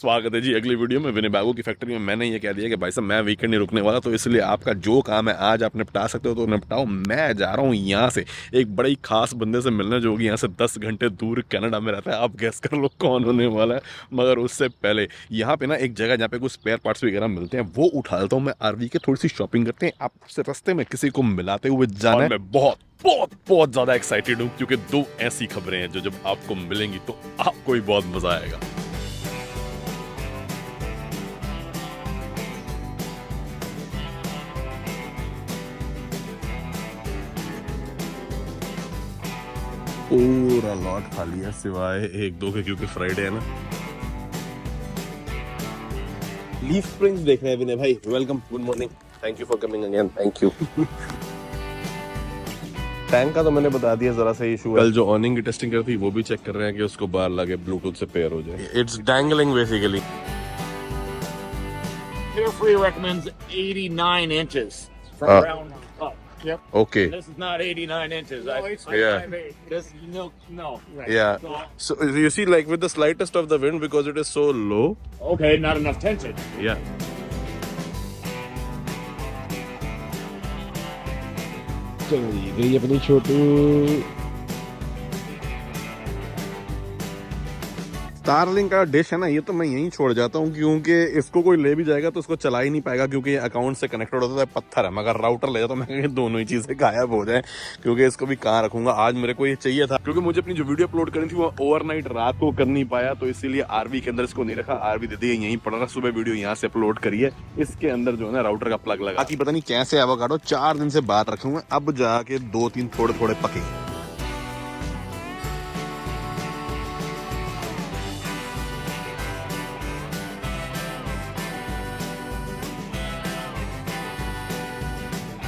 स्वागत है जी अगली वीडियो में। विनिबागो की फैक्ट्री में मैंने ये कह दिया कि भाई साहब मैं वीकेंड नहीं रुकने वाला, तो इसलिए आपका जो काम है आज आप निपटा सकते हो तो निपटाओ। मैं जा रहा हूँ यहाँ से एक बड़े ही खास बंदे से मिलने, जो कि यहाँ से 10 घंटे दूर कनाडा में रहता है। आप गेस कर लो कौन होने वाला है। मगर उससे पहले यहाँ पे ना एक जगह जहाँ पे कुछ स्पेयर पार्ट्स वगैरह मिलते हैं वो उठा लेता हूँ मैं। आरवी के थोड़ी सी शॉपिंग करते हैं, आपसे रास्ते में किसी को मिलाते हुए जाना है। मैं बहुत बहुत बहुत ज्यादा एक्साइटेड हूँ क्योंकि दो ऐसी खबरें हैं जो जब आपको मिलेंगी तो आपको भी बहुत मजा आएगा। पूरा लॉट खाली है सिवाय एक दो के, क्योंकि फ्राइडे है ना। लीफ स्प्रिंग्स देख रहे हैं विनय भाई। Welcome, good morning, thank you for coming again, thank you. Tank का तो मैंने बता दिया, जरा सा इशू है। कल जो ऑर्निंग की टेस्टिंग करी थी वो भी चेक कर रहे हैं कि उसको बाहर लगे ब्लूटूथ से पेयर हो जाए। It's dangling basically. Carefree recommends 89 inches from ground up. Yep. Okay. This is not 89 inches. Yeah. This no. Right. Yeah. So you see, like with the slightest of the wind, because it is so low. Okay, not enough tension. Yeah. चलिए गई अपनी छोटू। Starlink का dish है ना, ये तो मैं यहीं छोड़ जाता हूँ क्योंकि इसको कोई ले भी जाएगा तो इसको चला ही नहीं पाएगा क्योंकि ये अकाउंट से कनेक्टेड होता है, पत्थर है। मगर राउटर ले जाता हूँ मैं, दोनों ही चीजें गायब हो जाए, क्योंकि इसको भी कहाँ रखूंगा। आज मेरे को ये चाहिए था क्योंकि मुझे अपनी जो वीडियो अपलोड करनी थी वो ओवरनाइट रात को कर नहीं पाया, तो इसीलिए आरवी के अंदर इसको नहीं रखा। आरवी दीदी यहीं पड़ रहा, सुबह वीडियो यहाँ से अपलोड करिए। इसके अंदर जो है ना राउटर का प्लग लगा। बाकी पता नहीं कैसे एवोकाडो 4 दिन से बाहर रखे हुए, अब जाके 2-3 थोड़े थोड़े पके।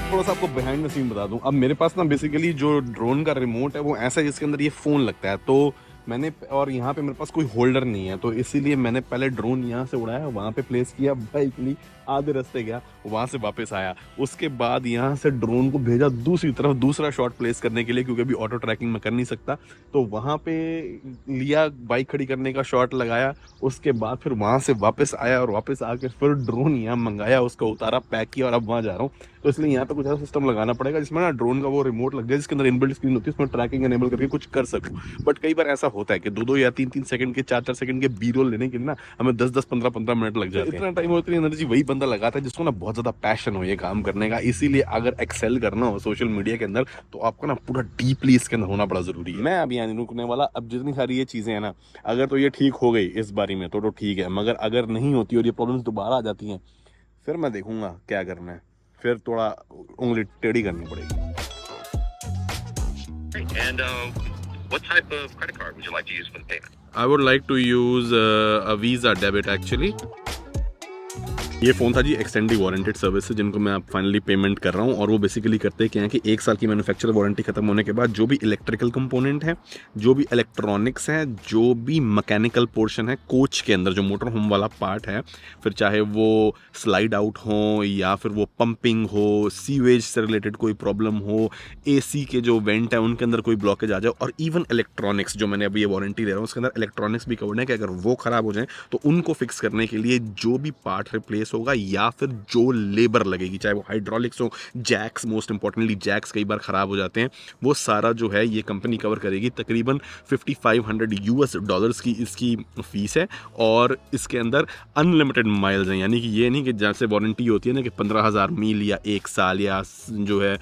थोड़ा सा आपको बिहाइंड द सीन बता दूं। अब मेरे पास ना बेसिकली जो ड्रोन का रिमोट है वो ऐसा है जिसके अंदर ये फोन लगता है, तो मैंने और यहाँ पे मेरे पास कोई होल्डर नहीं है, तो इसीलिए मैंने पहले ड्रोन यहाँ से उड़ाया, वहाँ पे प्लेस किया, बाइकली आधे रास्ते गया, वहाँ से वापस आया। उसके बाद यहाँ से ड्रोन को भेजा दूसरी तरफ दूसरा शॉट प्लेस करने के लिए, क्योंकि अभी ऑटो ट्रैकिंग में कर नहीं सकता, तो वहाँ पे लिया, बाइक खड़ी करने का शॉट लगाया। उसके बाद फिर वहाँ से वापस आया और वापस आके फिर ड्रोन यहाँ मंगाया, उसको उतारा, पैक किया और अब वहाँ जा रहा हूँ। तो इसलिए यहाँ पे कुछ ऐसा सिस्टम लगाना पड़ेगा जिसमें ना ड्रोन का वो रिमोट लग जाए, जिसके अंदर इनबिल्ट स्क्रीन होती है, उसमें ट्रैकिंग एनेबल करके कुछ कर सकूँ। बट कई बार ऐसा होता है कि 2-2 या 3-3 सेकंड के, 4-4 सेकंड के बी रोल लेने के लिए ना हमें 10-10, 15-15 मिनट लग जाते हैं। इतना टाइम और इतनी एनर्जी वही बंदा लगाता है जिसको ना बहुत ज्यादा पैशन हो ये काम करने का। इसीलिए अगर एक्सेल करना हो सोशल मीडिया के अंदर तो आपको ना पूरा डीपली इसके अंदर होना बड़ा जरूरी है। मैं अभी यहाँ नहीं रुकने वाला। अब जितनी सारी ये चीजें हैं ना, अगर तो ये ठीक हो गई इस बारी में तो ठीक है, मगर अगर नहीं होती और ये प्रॉब्लम्स दोबारा आ जाती हैं फिर मैं देखूंगा क्या करना है, फिर थोड़ा उंगली टेढ़ी करनी पड़ेगी। And what type of credit card would you like to use for the payment? I would like to use a Visa debit actually. ये फ़ोन था जी एक्सटेंडेड वारंटेड सर्विस से, जिनको मैं अब फाइनली पेमेंट कर रहा हूँ। और वो बेसिकली करते हैं क्या है कि 1 साल की मैन्युफैक्चर वारंटी खत्म होने के बाद जो भी इलेक्ट्रिकल कंपोनेंट है, जो भी इलेक्ट्रॉनिक्स है, जो भी मैकेनिकल पोर्शन है कोच के अंदर, जो मोटर होम वाला पार्ट है, फिर चाहे वो स्लाइड आउट हो या फिर वो पंपिंग हो, सीवेज से रिलेटेड कोई प्रॉब्लम हो, AC के जो वेंट है उनके अंदर कोई ब्लॉकेज आ जाए, और इवन इलेक्ट्रॉनिक्स जो मैंने अभी ये वारंटी दे रहा हूँ उसके अंदर इलेक्ट्रॉनिक्स भी कवर्ड है कि अगर वो ख़राब हो जाए तो उनको फिक्स करने के लिए जो भी पार्ट रिप्लेस होगा या फिर जो लेबर लगेगी, चाहे वो हाइड्रोलिक्स हो, जैक्स, मोस्ट इंपॉर्टेंटली जैक्स कई बार खराब हो जाते हैं, वो सारा जो है ये कंपनी कवर करेगी। तकरीबन $5,500 की इसकी फीस है और इसके अंदर अनलिमिटेड माइल्स हैं, यानी कि ये नहीं कि जैसे वारंटी होती है ना कि 15,000 मील या 1 साल या जो है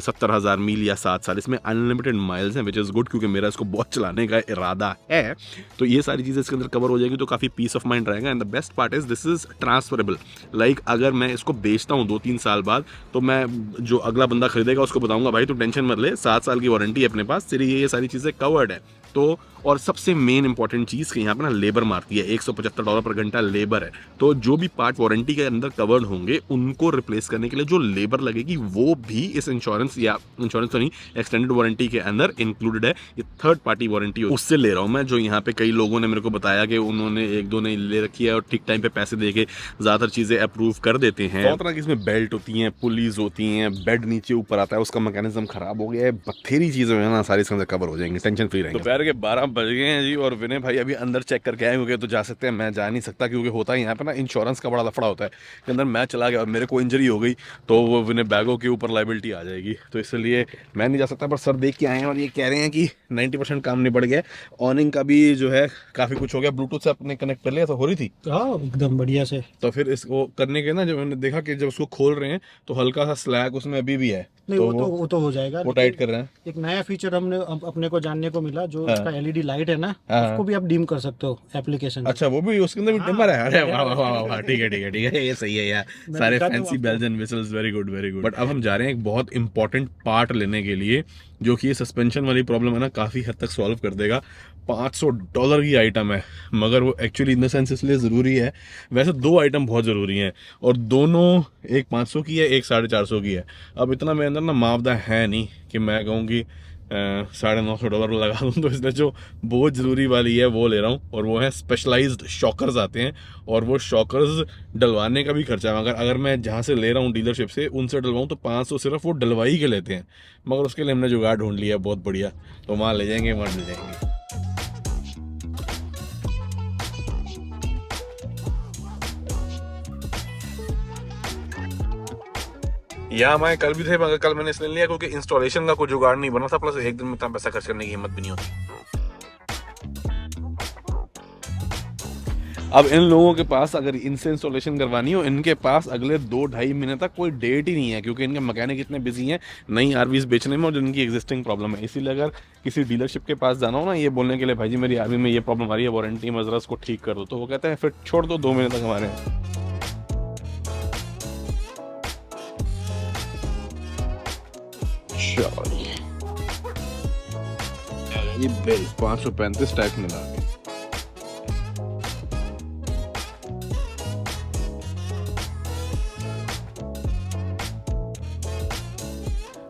70,000 मील या 7 साल, इसमें अनलिमिटेड माइल्स हैं, विच इज़ गुड क्योंकि मेरा इसको बहुत चलाने का इरादा है। तो ये सारी चीज़ें इसके अंदर कवर हो जाएगी, तो काफ़ी पीस ऑफ माइंड रहेगा। And the best part is this is transferable. Like अगर मैं इसको बेचता हूँ 2-3 साल बाद, तो मैं जो अगला बंदा खरीदेगा उसको बताऊंगा भाई तू टेंशन मत ले, 7 साल की वारंटी है अपने पास, तेरी ये सारी चीज़ें कवर्ड है। तो और सबसे मेन इंपॉर्टेंट चीज़ कि यहाँ पे ना लेबर मारती है, $175 पर घंटा लेबर है। तो जो भी पार्ट वारंटी के अंदर कवर्ड होंगे उनको रिप्लेस करने के लिए जो लेबर लगेगी वो भी इस इंश्योरेंस या इंश्योरेंस तो नहीं, एक्सटेंडेड वारंटी के अंदर इंक्लूडेड है। ये थर्ड पार्टी वारंटी उससे ले रहा हूँ मैं, जो यहाँ पे कई लोगों ने मेरे को बताया कि उन्होंने 1-2 ने ले रखी है और ठीक टाइम पे पैसे दे के ज़्यादातर चीज़ें अप्रूव कर देते हैं। बहुत तरह की इसमें बेल्ट होती हैं, पुलीज होती हैं, बेड नीचे ऊपर आता है, उसका मैकेनिज्म खराब हो गया है, बथेरी चीज़ें हैं ना, सारी इसके अंदर कवर हो जाएंगी, टेंशन फ्री रहेंगे। दोपहर दोपहर के 12 बज गए हैं जी, और विनय भाई अभी अंदर चेक करके आए होंगे तो जा सकते हैं, मैं जा नहीं सकता क्योंकि होता है यहाँ पे ना इंश्योरेंस का बड़ा लफड़ा होता है कि अंदर मैं चला गया और मेरे को इंजरी हो गई तो वो विनय बैगों के ऊपर लाइबिलिटी आ जाएगी, तो इसलिए मैं नहीं जा सकता। पर सर देख के आए हैं और ये कह रहे हैं कि 90% काम निबड़ गया, ऑनिंग का भी जो है काफ़ी कुछ हो गया, ब्लूटूथ से अपने कनेक्ट कर लिया तो हो रही थी। हाँ एकदम बढ़िया से। तो फिर इसको करने के ना जब मैंने देखा कि जब उसको खोल रहे हैं तो हल्का सा स्लैग उसमें अभी भी है, नहीं तो वो तो हो जाएगा। वो टाइट कर रहे हैं। एक नया फीचर हमने अपने को जानने को मिला, जो हाँ। उसका एलईडी लाइट है ना, हाँ। उसको भी आप डिम कर सकते हो एप्लीकेशन। अच्छा वो भी उसके अंदर भी डिमर है, अरे वाह वाह वाह वाह, ठीक है ठीक है ठीक है, ये सही है यार, सारे fancy bells and whistles, very good very good. But अब हम जा रहे हैं एक बहुत इंपॉर्टेंट पार्ट लेने के लिए, जो कि ये सस्पेंशन वाली प्रॉब्लम है ना काफ़ी हद तक सॉल्व कर देगा। $500 की आइटम है, मगर वो एक्चुअली इन द सेंस इसलिए ज़रूरी है, वैसे दो आइटम बहुत ज़रूरी हैं और दोनों, एक 500 की है एक 450 की है। अब इतना मेरे अंदर ना मावदा है नहीं कि मैं कहूँ कि $950 लगा दूँ, तो इसलिए जो बहुत ज़रूरी वाली है वो ले रहा हूँ, और वो है स्पेशलाइज्ड शॉकर्स आते हैं, और वो शॉकर्स डलवाने का भी खर्चा है। अगर मैं जहाँ से ले रहा हूँ डीलरशिप से उनसे डलवाऊँ तो 500 सिर्फ वो डलवाई के लेते हैं, मगर उसके लिए हमने जुगाड़ ढूंढ लिया बहुत बढ़िया, तो वहाँ ले जाएंगे, वहाँ ले जाएंगे। यहाँ हमारे कल भी थे, मगर कल मैंने इसलिए लिया क्योंकि इंस्टॉलेशन का कोई जुगाड़ नहीं बना था, प्लस एक दिन में इतना पैसा खर्च करने की हिम्मत भी नहीं होती। अब इन लोगों के पास अगर इनसे इंस्टॉलेशन करवानी हो, इनके पास अगले 2-2.5 महीने तक कोई डेट ही नहीं है, क्योंकि इनके मैकेनिक इतने बिजी हैं नई आरवीज बेचने में और जिनकी एग्जिस्टिंग प्रॉब्लम है। इसीलिए अगर किसी डीलरशिप के पास जाना हो ना, ये बोलने के लिए भाई जी मेरी आरवी में ये प्रॉब्लम आ रही है, वारंटी में जरा इसको ठीक कर दो, तो वो कहते हैं फिर छोड़ दो 2 महीने तक हमारे। ये बिल 535 टैक्स मिला के।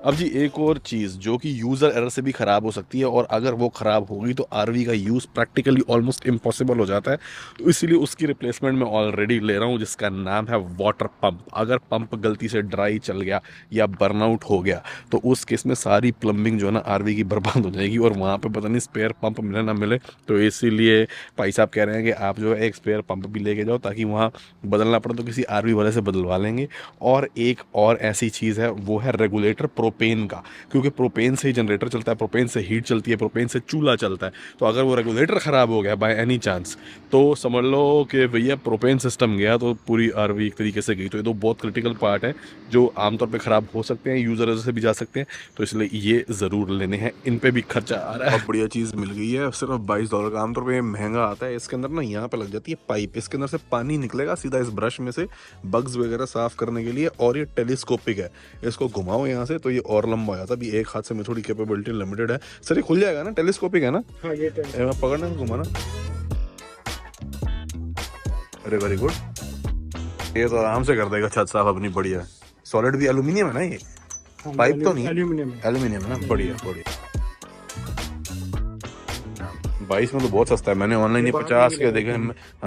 अब जी एक और चीज़ जो कि यूज़र एरर से भी ख़राब हो सकती है, और अगर वो ख़राब होगी तो आरवी का यूज़ प्रैक्टिकली ऑलमोस्ट इम्पॉसिबल हो जाता है, तो इसीलिए उसकी रिप्लेसमेंट मैं ऑलरेडी ले रहा हूँ, जिसका नाम है वाटर पंप। अगर पंप गलती से ड्राई चल गया या बर्नआउट हो गया तो उस केस में सारी प्लम्बिंग जो है ना आरवी की बर्बाद हो जाएगी, और वहाँ पर पता नहीं स्पेयर पंप मिले ना मिले। तो इसीलिए भाई साहब कह रहे हैं कि आप जो है एक स्पेयर पंप भी लेके जाओ, ताकि वहाँ बदलना पड़े तो किसी आरवी वाले से बदलवा लेंगे। और एक और ऐसी चीज़ है, वो है रेगुलेटर प्रोपेन का, क्योंकि प्रोपेन से ही जनरेटर चलता है, प्रोपेन से हीट चलती है, प्रोपेन से चूल्हा चलता है। तो अगर वो रेगुलेटर ख़राब हो गया बाय एनी चांस, तो समझ लो कि भैया प्रोपेन सिस्टम गया तो पूरी आरवी एक तरीके से गई। तो ये तो बहुत क्रिटिकल पार्ट है जो आमतौर पे ख़राब हो सकते हैं, यूज़र से भी जा सकते हैं, तो इसलिए ये ज़रूर लेने हैं। इन पे भी खर्चा आ रहा है। बहुत बढ़िया चीज़ मिल गई है, सिर्फ $22 का। आमतौर पर महंगा आता है। इसके अंदर ना यहाँ पर लग जाती है पाइप, इसके अंदर से पानी निकलेगा सीधा इस ब्रश में से बग्स वगैरह साफ़ करने के लिए, और ये टेलीस्कोपिक है। इसको घुमाओ यहाँ से तो ये और लंबा हो जाता है। अभी एक हाथ से में थोड़ी कैपेबिलिटी लिमिटेड है। सर ये खुल जाएगा ना, टेलीस्कोपिक है ना? हाँ ये पकड़ना घुमाना। अरे वेरी गुड, ये तो आराम से कर देगा छत साफ अपनी। बढ़िया सॉलिड भी एल्यूमिनियम है ना ये? पाइप तो नहीं, एल्यूमिनियम है ना? बढ़िया बढ़िया। 22 में तो बहुत सस्ता है। मैंने ऑनलाइन ये 50 का देखा,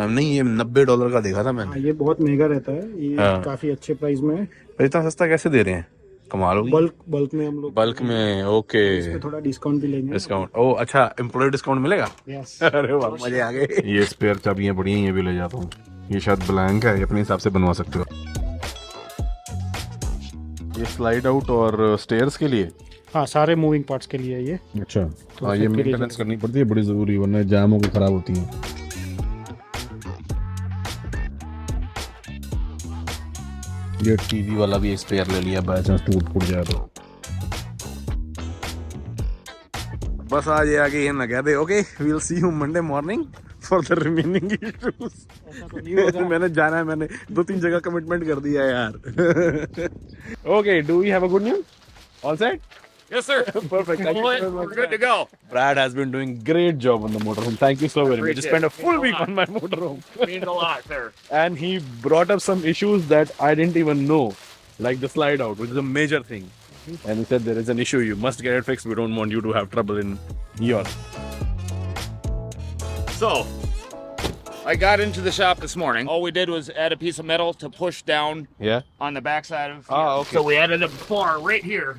नहीं ये $90 का देखा था मैंने। ये बहुत महंगा रहता है, ये काफी अच्छे प्राइस में है। इतना सस्ता कैसे दे रहे हैं? कमाल होगी। बल्क में हम लोग, बल्क में, ओके। इसमें थोड़ा डिस्काउंट भी लेंगे। डिस्काउंट, ओ अच्छा, एम्प्लॉय डिस्काउंट मिलेगा? यस। अरे वाह, मजे आ गए। ये स्पेयर चाबियां पड़ी हैं, ये भी ले जाता हूँ। ये शायद ब्लैंक है, अपने हिसाब से बनवा सकते हो। ये स्लाइड आउट और स्टेयर्स के लिए? हाँ, सारे मूविंग पार्ट्स के लिए ये। अच्छा, तो हाँ ये मेंटेनेंस करनी पड़ती है, बड़ी ज़रूरी, वरना जाम होकर ख़राब होती है। ये टीवी वाला भी एक स्पेयर ले लिया, बाय चांस टूट फूट जाए तो। बस आज ये आगे ये ना कह दे, okay we will see you Monday morning for the remaining issues. मैंने जाना है, मैंने 2-3 जगह कमिटमेंट कर दिया है यार। Okay, do we have a good news? All set? Yes, sir. Perfect. Thank you Pull it. very much. We're good to go. Brad has been doing great job on the motorhome. Thank you so very much. He spent a full week on my motorhome. Means a lot, sir. And he brought up some issues that I didn't even know, like the slide out, which is a major thing. And he said there is an issue, you must get it fixed. We don't want you to have trouble in yours. So, I got into the shop this morning. All we did was add a piece of metal to push down Yeah. on the backside of. Ah, okay. So we added a bar right here.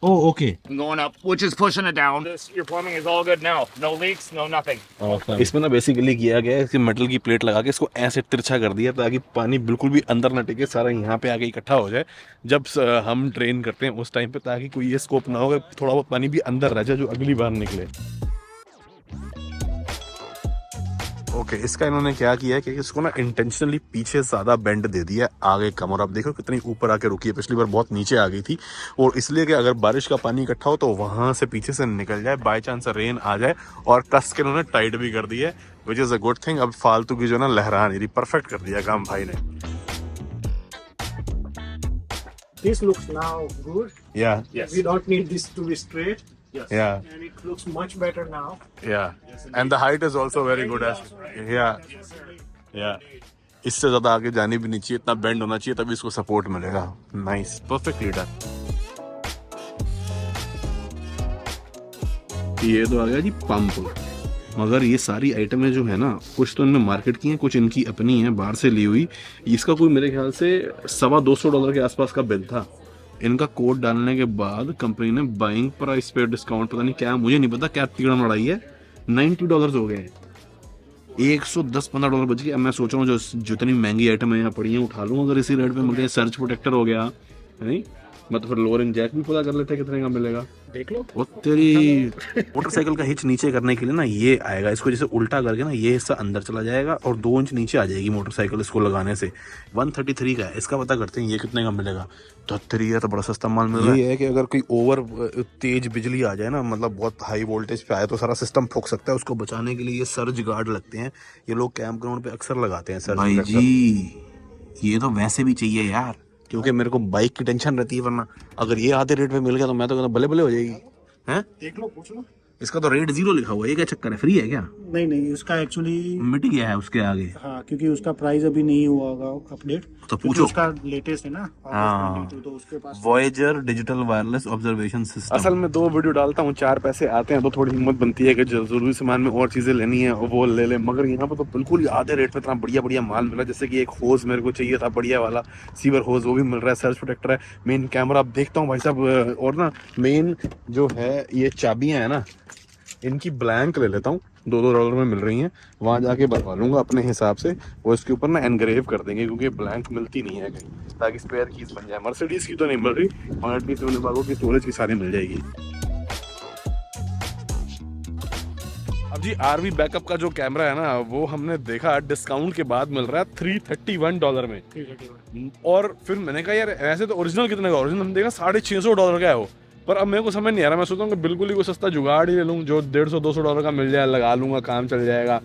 Oh, okay. and going up, which is pushing it down. Your plumbing is all good now. No leaks, no nothing. इसमें ना basically किया गया है इसकी metal की plate लगा के इसको ऐसे तिरछा कर दिया ताकि पानी बिल्कुल भी अंदर ना टिके, सारा यहाँ पे आके इकट्ठा हो जाए जब हम ड्रेन करते हैं उस टाइम पे, ताकि कोई ये स्कोप ना हो कि थोड़ा बहुत पानी भी अंदर रह जाए जो अगली बार निकले। ओके, इसका इन्होंने क्या किया है कि इसको ना इंटेंशनली पीछे ज़्यादा बेंड दे दिया है, आगे कम, और अब देखो कितनी ऊपर आके रुकी है। पिछली बार बहुत नीचे आ गई थी, और इसलिए कि अगर बारिश का पानी इकट्ठा हो तो वहाँ से पीछे से निकल जाए, बाई चांस रेन आ जाए, और कस के इन्होंने टाइट भी कर दिया है, which is a good thing. अब फालतू की जो ना लहरा नहीं रही, परफेक्ट कर दिया काम भाई ने। This looks now good. Yeah. Yes. We don't need this to be straight. Yes. Yeah. And it looks much better now. Yeah. And the height is also very good as. Yeah. Yeah. इससे ज़्यादा आगे जानी भी नहीं चाहिए, इतना bend होना चाहिए तभी इसको सपोर्ट मिलेगा। Nice, perfectly done. ये तो आ गया जी पंप। मगर ये सारी आइटमें जो है ना, कुछ तो इनमें मार्केट की हैं, कुछ इनकी अपनी हैं बाहर से ली हुई। इसका कोई मेरे ख्याल से $225 के आसपास का बिल था। इनका कोड डालने के बाद कंपनी ने बाइंग प्राइस पे डिस्काउंट, पता नहीं क्या, मुझे नहीं पता क्या तीड़ा मड़ाई है, $90 हो गए, $110-15 बच गए। अब मैं सोच रहा हूँ जो जितनी महंगी आइटम यहाँ पड़ी हैं उठा लूँ अगर इसी रेट पे मिल गए। सर्च प्रोटेक्टर हो गया, नहीं मतलब फिर लोअर जैक भी पता कर लेते हैं कितने का मिलेगा, देख लो। वो तेरी मोटरसाइकिल का हिच नीचे करने के लिए ना ये आएगा, इसको जैसे उल्टा करके ना ये हिस्सा अंदर चला जाएगा और 2 इंच नीचे आ जाएगी मोटरसाइकिल इसको लगाने से। 133 का है, इसका पता करते हैं ये कितने का मिलेगा। 33 है तो बड़ा सस्ता माल मिल रहा है। ये है कि अगर कोई ओवर तेज बिजली आ जाए ना, मतलब बहुत हाई वोल्टेज पे आए तो सारा सिस्टम फूक सकता है, उसको बचाने के लिए ये सर्ज गार्ड लगते हैं, ये लोग कैंप ग्राउंड पे अक्सर लगाते हैं सर्ज। भाई जी ये तो वैसे भी चाहिए यार, क्योंकि मेरे को बाइक की टेंशन रहती है, वरना अगर ये आधे रेट में मिल गया तो मैं तो कहता बल्ले बल्ले हो जाएगी। हैं देख लो, पूछ लो। इसका तो रेट 0 लिखा हुआ है, ये क्या चक्कर है, फ्री है क्या? नहीं नहीं, उसका एक्चुअली मिट गया है उसके आगे। हाँ, क्योंकि उसका प्राइस अभी नहीं हुआ होगा अपडेट, तो पूछो, उसका लेटेस्ट है ना। हाँ, तो उसके पास Voyager digital wireless observation system. असल में 2 वीडियो डालता हूँ, 4 पैसे आते हैं तो थोड़ी हिम्मत बनती है कि जरूरी सामान में और चीजें लेनी है वो ले ले, मगर यहाँ पे तो बिल्कुल ही आधे रेट में इतना बढ़िया बढ़िया माल मिला। जैसे कि एक होज मेरे को चाहिए था बढ़िया वाला, सीवर होज, वो भी मिल रहा है, सर्च प्रोटेक्टर है, मेन कैमरा अब देखता हूँ भाई साहब, और ना मेन जो है ये चाबियां है ना, इनकी ब्लैंक ले लेता हूँ, $2 में मिल रही हैं, वहाँ जाके बनवा लूँगा अपने हिसाब से, वो इसके ऊपर ना एनग्रेव कर देंगे क्योंकि ब्लैंक मिलती नहीं है कहीं, ताकि स्पेयर कीज बन जाए। मर्सिडीज की तो नहीं मिल रही, मगर एटलीस्ट विनिबागो की स्टोरेज की सारी मिल जाएगी। अब जी आरवी बैकअप का जो कैमरा है ना, वो हमने देखा डिस्काउंट के बाद मिल रहा है $331 में, और फिर मैंने कहा यार ऐसे तो ओरिजिनल कितने का, ओरिजिनल हमने देखा $650 का है वो, पर अब मेरे को समझ नहीं आ रहा। मैं सोचता हूँ कि बिल्कुल ही कोई सस्ता जुगाड़ ही ले लूँ जो $150-200 का मिल जाए, लगा लूँगा, काम चल जाएगा,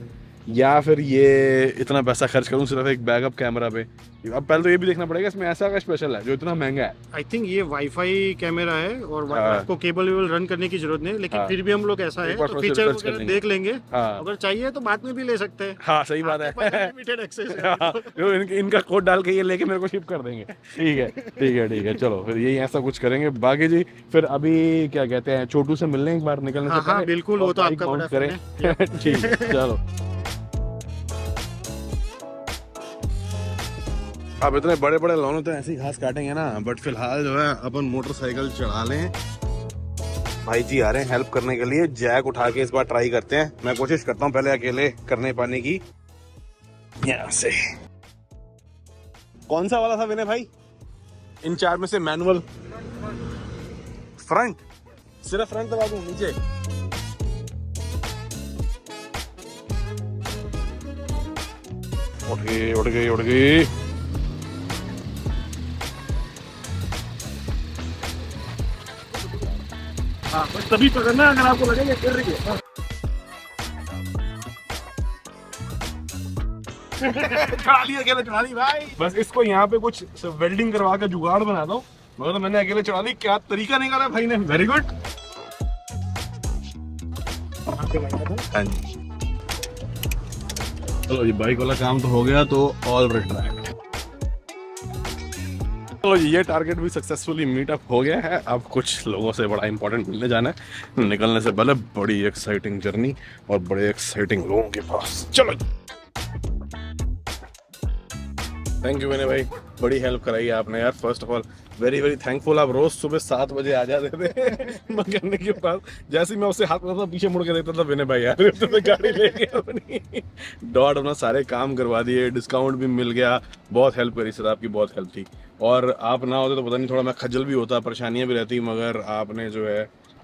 या फिर ये इतना पैसा खर्च करूँ सिर्फ एक बैकअप कैमरा पे। अब पहले तो ये भी देखना पड़ेगा इसमें ऐसा क्या स्पेशल है जो इतना महंगा है। आई थिंक ये वाईफाई कैमरा है और आपको केबल वेबल रन करने की जरूरत नहीं, लेकिन फिर भी हम लोग ऐसा है तो फीचर वगैरह देख लेंगे, अगर चाहिए तो बाद में भी ले सकते हैं। हाँ सही बात है, लिमिटेड एक्सेस। इनका कोड डाल के ये लेके मेरे को शिप कर देंगे। ठीक है ठीक है ठीक है, चलो फिर यही ऐसा कुछ करेंगे। बाकी जी फिर अभी क्या कहते हैं, छोटू से मिलने एक बार निकलने से पहले बिल्कुल, वो तो आपका बड़ा करें। ठीक है चलो। अब इतने बड़े बड़े लॉन तो ऐसी घास काटेंगे ना, बट फिलहाल जो है अपन मोटरसाइकिल चढ़ा लें। भाई जी आ रहे हैं हेल्प करने के लिए, जैक उठा के इस बार ट्राई करते हैं। मैं कोशिश करता हूँ पहले अकेले करने पाने की। यहाँ से कौन सा वाला था विनय भाई इन 4 में से? मैनुअल फ्रंट, सिर्फ फ्रंट दबा दूं नीचे? उठ गई। हाँ, बस तभी पकड़ना अगर आपको लगेगा गिर रही है। चढ़ा ली भाई। बस इसको यहाँ पे कुछ वेल्डिंग करवा के जुगाड़ बना दो, मगर तो मैंने अकेले चढ़ा ली। क्या तरीका निकाला भाई ने, वेरी गुड। हाँ जी चलो जी, बाइक वाला काम तो हो गया, तो ऑल रिट्रैक्ट। तो ये टारगेट भी सक्सेसफुली मीट अप हो गया है। अब कुछ लोगों से बड़ा इंपॉर्टेंट मिलने जाना है, निकलने से पहले बड़ी एक्साइटिंग जर्नी और बड़े एक्साइटिंग लोगों के पास। चलो थैंक यू मैंने भाई, बड़ी हेल्प कराई आपने यार। First of all very very thankful. आप रोज सुबह 7 बजे आ जाते थे मैकेनिक के पास। जैसे ही मैं उससे हाथ करता था पीछे मुड़ के देखता था, विनय भाई यार तो गाड़ी लेके अपनी डॉट अपना सारे काम करवा दिए, डिस्काउंट भी मिल गया। बहुत हेल्प करी सर, आपकी बहुत हेल्प थी। और आप ना होते तो पता नहीं थोड़ा मैं खज्जल भी होता, परेशानियां भी रहती, मगर आपने जो है,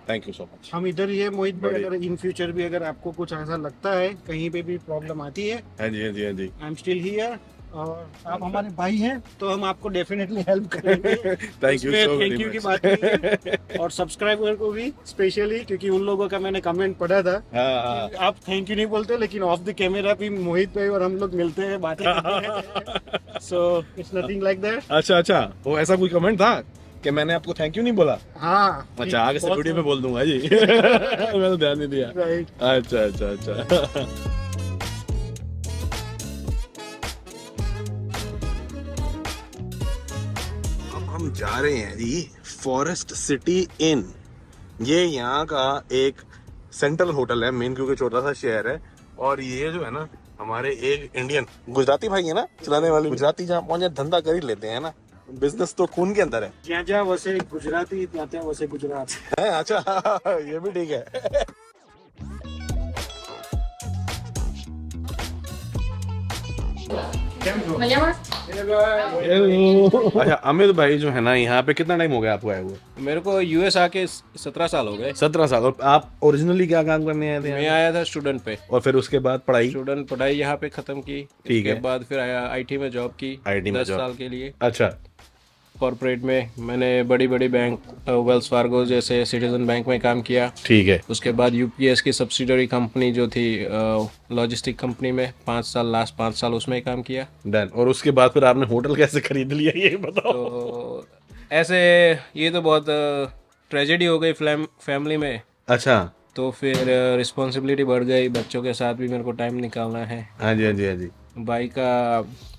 थैंक यू सो मच। हम इधर ही है मोहित भाई, अगर इन फ्यूचर भी अगर आपको कुछ ऐसा लगता है, कहीं पे भी प्रॉब्लम आती है, हाँ जी हाँ जी हाँ जी। आई एम स्टिल हियर, और आप हमारे भाई हैं तो हम आपको डेफिनेटली हेल्प करेंगे। Thank you so thank you की बात नहीं है। और सब्सक्राइबर को भी स्पेशली, क्योंकि उन लोगों का मैंने कमेंट पढ़ा था। हाँ आप थैंक यू नहीं बोलते, लेकिन ऑफ द कैमरा भी मोहित भाई और हम लोग मिलते हैं, बातें करते हैं। So it's nothing like that. अच्छा अच्छा, वो ऐसा कोई कमेंट था कि मैंने आपको थैंक यू नहीं बोला? हाँ, अच्छा, आगे से वीडियो में बोल दूंगा जी। मैंने तो ध्यान नहीं दिया। राइट। अच्छा अच्छा अच्छा। अब हम जा रहे हैं जी फॉरेस्ट सिटी इन। ये यहाँ का एक सेंट्रल होटल है मेन, क्योंकि छोटा सा शहर है। और ये जो है ना, हमारे एक इंडियन गुजराती भाई है ना चलाने वाले, गुजराती जहाँ पहुंचे धंधा कर ही लेते हैं ना, बिजनेस तो खून के अंदर है। जहाँ जहाँ वैसे गुजराती, ત્યાં वैसे गुजरात। है अच्छा, ये भी ठीक है। अच्छा अमित भाई जो है ना, यहाँ पे कितना टाइम हो गया आपको आए हुए? मेरे को यूएस आके 17 साल हो गए। 17 साल। और आप ओरिजिनली क्या काम करने आए थे? मैं आया था स्टूडेंट पे, और फिर उसके बाद पढ़ाई? स्टूडेंट पढ़ाई यहाँ पे खत्म की। ठीक है। उसके बाद फिर आया आईटी में जॉब की, IT में 10 जॉब। साल के लिए अच्छा कॉर्पोरेट में। मैंने बड़ी बड़ी बैंक, वेल्स फार्गो जैसे सिटीजन बैंक में काम किया। ठीक है। उसके बाद यूपीएस की सब्सिडरी कंपनी जो थी लॉजिस्टिक कंपनी में 5 साल, लास्ट 5 साल उसमें काम किया। डन। और उसके बाद फिर आपने होटल कैसे खरीद लिया ये बताओ? तो ऐसे ये तो बहुत ट्रेजेडी हो गई फैमिली में। अच्छा। तो फिर रिस्पॉन्सिबिलिटी बढ़ गई, बच्चों के साथ भी मेरे को टाइम निकालना है। हाँ जी हाँ जी हाँ जी। भाई का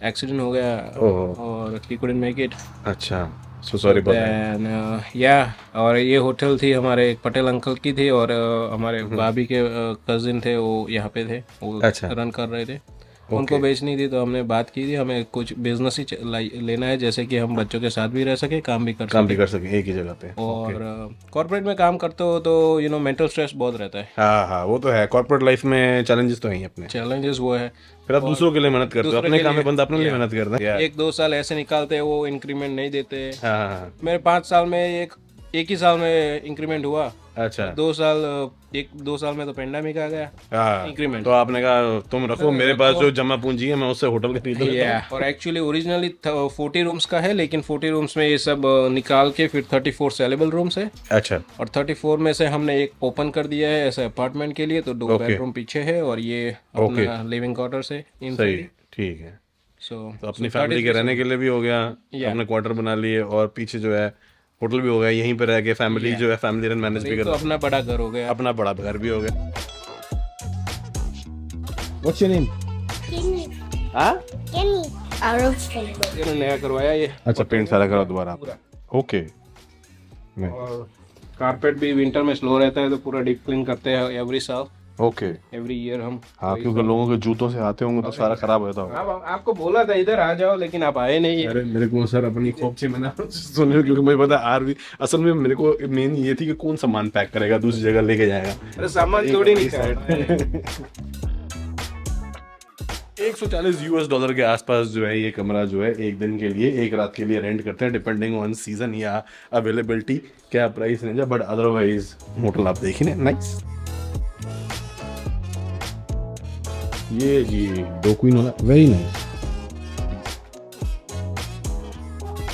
एक्सीडेंट हो गया ओह। और ही कुडंट मेक इट। अच्छा, so sorry for that. Then yeah, और ये होटल थी हमारे पटेल अंकल की थी, और हमारे भाभी के कजिन थे, वो यहाँ पे थे, वो अच्छा। रन कर रहे थे। उनको बेचनी थी, तो हमने बात की थी हमें कुछ बिजनेस ही लेना है, जैसे कि हम बच्चों के साथ भी रह सके, काम भी कर सके एक ही जगह पे। और कॉर्पोरेट में काम करते हो तो मेंटल स्ट्रेस बहुत रहता है। हाँ हाँ, वो तो है। कॉर्पोरेट लाइफ में चैलेंजेस तो हैं ही अपने। चैलेंजेस वो है। फिर आप दूसरों के लिए मेहनत करते हो, दूसरे अपने के काम में लिए, बंदा अपने लिए मेहनत करता है। 1-2 साल ऐसे निकालते हैं, वो इंक्रीमेंट नहीं देते। हाँ। मेरे 5 साल में एक ही साल में इंक्रीमेंट हुआ। अच्छा। 2 साल में तो पेंडेमिक आ गया। हाँ, इंक्रीमेंट तो आपने कहा तुम रखो, मेरे पास जो जमा पूंजी है मैं उससे होटल खरीद लूंगा। और एक्चुअली ओरिजिनली 40 रूम्स का है, लेकिन 40 रूम्स में ये सब निकाल के फिर 34 सेलेबल रूम्स है। अच्छा। और 34 में से हमने एक ओपन कर दिया है ऐसे अपार्टमेंट के लिए, तो 2 बेडरूम पीछे है, और ये अपना लिविंग क्वार्टर्स है। सही, ठीक है। सो तो अपनी फैमिली के रहने के लिए भी हो गया, अपने क्वार्टर बना लिए, और पीछे जो है होटल भी हो गया, यहीं पे रह के फैमिली जो है फैमिली रन मैनेज भी कर, तो अपना बड़ा घर हो गया। अपना बड़ा घर भी हो गया। What's your name? Kenny. हाँ? Kenny. Arab's friend. ये नया करवाया ये। अच्छा, पेंट सारा करा दोबारा। ओके। और कारपेट भी विंटर में स्लो रहता है, तो पूरा डीप क्लीन करते हैं एवरी साल, ओके। एवरी ईयर हम। हाँ, क्योंकि लोगों के जूतों से आते होंगे तो सारा खराब होता होगा। आपको बोला था इधर आ जाओ, लेकिन आप आए नहीं। अरे मेरे को सर अपनी खोपची में ना सुन, क्योंकि मुझे पता आरवी असल में मेरे को मेन ये थी कि कौन सामान पैक करेगा, दूसरी जगह लेके जाएगा। अरे सामान थोड़ी नहीं करना। $140 के आसपास जो है ये कमरा जो है एक दिन के लिए, एक रात के लिए रेंट करते हैं, डिपेंडिंग ऑन सीजन या अवेलेबिलिटी, क्या प्राइस रेंज है। बट अदरवाइज होटल आप देखिए ना, नाइस। ये जी 2 क्वीन वाला, वेरी नाइस।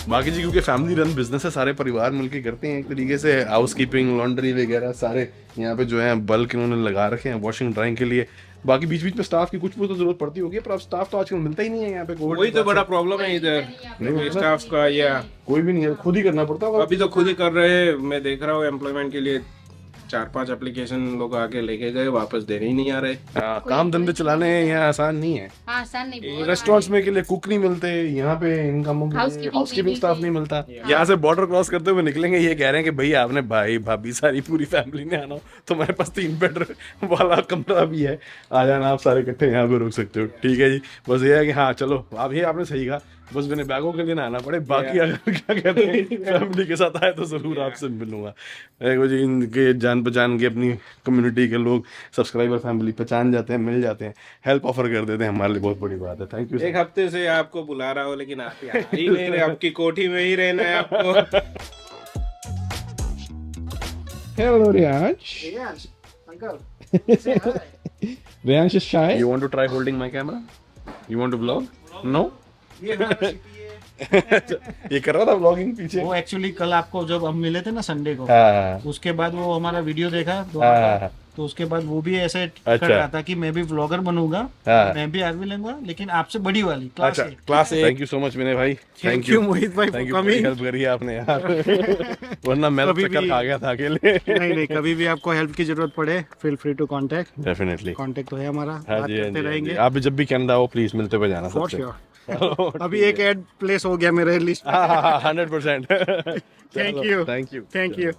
बाकी जी क्योंकि फैमिली रन बिजनेस है, सारे परिवार मिलके करते हैं एक तरीके से, हाउस कीपिंग, लॉन्ड्री वगैरह सारे यहाँ पे जो है बल्क इन्होंने लगा रखे हैं वॉशिंग ड्राइंग के लिए। बाकी बीच बीच में स्टाफ की कुछ तो जरूरत पड़ती होगी, पर अब स्टाफ तो आजकल मिलता ही नहीं है यहाँ पे। वही तो बड़ा प्रॉब्लम है इधर स्टाफ का, या कोई भी नहीं है, खुद ही करना पड़ता है। अभी तो खुद ही कर रहे हैं। मैं देख रहा हूँ एम्प्लॉयमेंट के लिए 4-5 एप्लीकेशन लोग आके लेके गए, वापस देने ही नहीं आ रहे। काम धंधे चलाने यहाँ आसान नहीं है। हाँ, आसान नहीं। रेस्टोरेंट्स में के लिए कुक नहीं मिलते, यहाँ पे इनकम हाउसकीपिंग स्टाफ नहीं मिलता। यहाँ से बॉर्डर क्रॉस करते हुए निकलेंगे, ये कह रहे हैं कि भैया आपने भाई भाभी सारी पूरी फैमिली ने आना हो तो मेरे पास 3 बेड वाला कमरा भी है, आ जाना, आप सारे इकट्ठे यहाँ पे रुक सकते हो। ठीक है जी, बस ये है कि हाँ चलो, आप ये आपने सही कहा, बस मैंने बैगों के लिए ना आना पड़े, बाकी अगर क्या कहते हैं फैमिली के साथ आए तो जरूर आपसे मिलूंगा। देखो जी, इनके जान पहचान के अपनी कम्युनिटी के लोग सब्सक्राइबर फैमिली पहचान जाते हैं, मिल जाते हैं, हेल्प ऑफर कर देते हैं, हमारे लिए बहुत बड़ी बात है। Thank you. एक हफ्ते से आपको बुला रहा हूँ लेकिन आप आ ही नहीं रहे, आपकी कोठी में ही रहना है आपको। Hello Riyansh. Uncle Riyansh is shy. You want to try holding my camera? You want to vlog? No? ये कर रहा था व्लॉगिंग पीछे। वो एक्चुअली कल आपको जब हम मिले थे ना संडे को, हाँ उसके बाद वो हमारा वीडियो देखा हाँ तो उसके बाद वो भी ऐसे अच्छा। कर रहा था कि मैं भी व्लॉगर बनूंगा, हाँ। मैं भी आर्मी लूंगा लेकिन आपसे बड़ी वाली क्लास अच्छा ए। Class. Thank you so much Vinay भाई, थैंक यू मोहित भाई thank for you, coming. Help करी है आपने यार, वरना मैं तो कभी चक्कर भी- खा गया था अकेले। नहीं कभी भी आपको हेल्प की जरूरत पड़े feel free to contact. Definitely. Contact तो है हमारा, हाँ बात जी, हाँ करते जी, हाँ रहेंगे जी। आप भी जब भी कनाडा हो प्लीज मिलते हुए जाना फॉर सबसे। श्योर। अभी एक एड प्लेस हो गया मेरे list. 100%। Thank you thank you. Thank you.